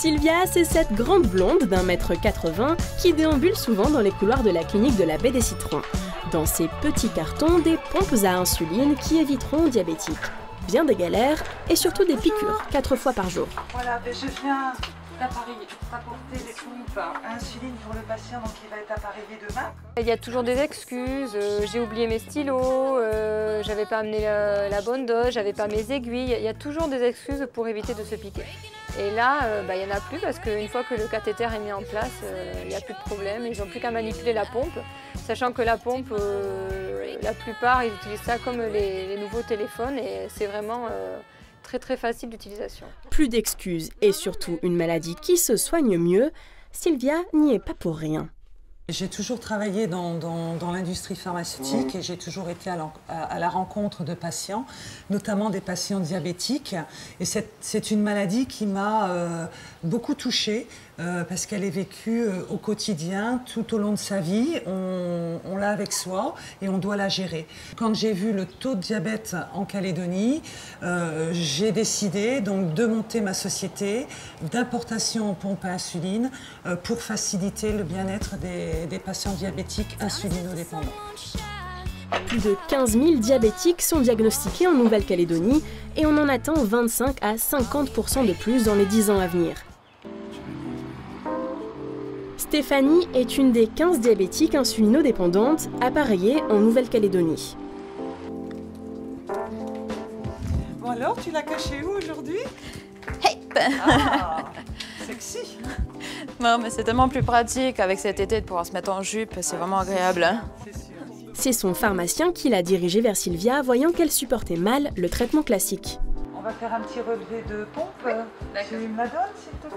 Sylvia, c'est cette grande blonde d'1,80 m qui déambule souvent dans les couloirs de la clinique de la Baie des Citrons. Dans ses petits cartons, des pompes à insuline qui éviteront aux diabétiques bien des galères et surtout des piqûres 4 fois par jour. Voilà, je viens d'apporter les pompes à insuline pour le patient, donc il va être appareillé demain. Il y a toujours des excuses, j'ai oublié mes stylos, j'avais pas amené la bonne dose, j'avais pas mes aiguilles. Il y a toujours des excuses pour éviter de se piquer. Et là, il n'y en a plus parce qu'une fois que le cathéter est mis en place, il n'y a plus de problème. Ils n'ont plus qu'à manipuler la pompe, sachant que la pompe, la plupart, ils utilisent ça comme les nouveaux téléphones et c'est vraiment très facile d'utilisation. Plus d'excuses et surtout une maladie qui se soigne mieux, Sylvia n'y est pas pour rien. J'ai toujours travaillé dans l'industrie pharmaceutique et j'ai toujours été à la rencontre de patients, notamment des patients diabétiques. Et c'est une maladie qui m'a beaucoup touchée parce qu'elle est vécue au quotidien, tout au long de sa vie. On l'a avec soi et on doit la gérer. Quand j'ai vu le taux de diabète en Calédonie, j'ai décidé donc de monter ma société d'importation en pompe à insuline pour faciliter le bien-être des patients diabétiques insulinodépendants. Plus de 15 000 diabétiques sont diagnostiqués en Nouvelle-Calédonie et on en attend 25 à 50% de plus dans les 10 ans à venir. Stéphanie est une des 15 diabétiques insulinodépendantes appareillées en Nouvelle-Calédonie. Bon alors, tu l'as caché où aujourd'hui? Hey. Ah, sexy. Non, mais c'est tellement plus pratique avec cet été de pouvoir se mettre en jupe, c'est vraiment agréable. C'est son pharmacien qui l'a dirigée vers Sylvia, voyant qu'elle supportait mal le traitement classique. On va faire un petit relevé de pompe. Tu me la donnes, s'il te plaît?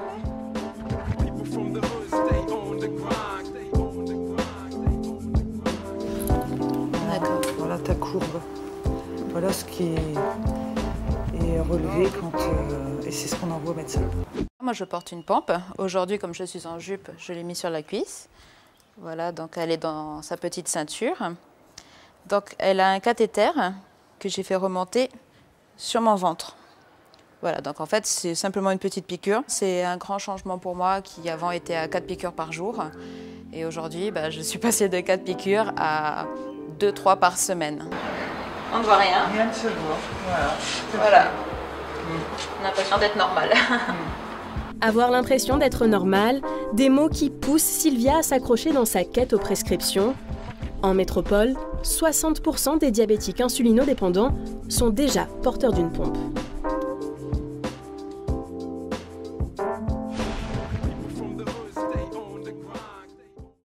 D'accord. Voilà ta courbe. Voilà ce qui est relevé et c'est ce qu'on envoie au médecin. Moi, je porte une pompe. Aujourd'hui, comme je suis en jupe, je l'ai mis sur la cuisse. Voilà, donc elle est dans sa petite ceinture. Donc, elle a un cathéter que j'ai fait remonter sur mon ventre. Voilà, donc en fait, c'est simplement une petite piqûre. C'est un grand changement pour moi qui avant était à 4 piqûres par jour. Et aujourd'hui, je suis passée de 4 piqûres à 2-3 par semaine. On ne voit rien. Rien ne se voit. Voilà. On a l'impression d'être normal. Avoir l'impression d'être normal, des mots qui poussent Sylvia à s'accrocher dans sa quête aux prescriptions. En métropole, 60% des diabétiques insulinodépendants sont déjà porteurs d'une pompe.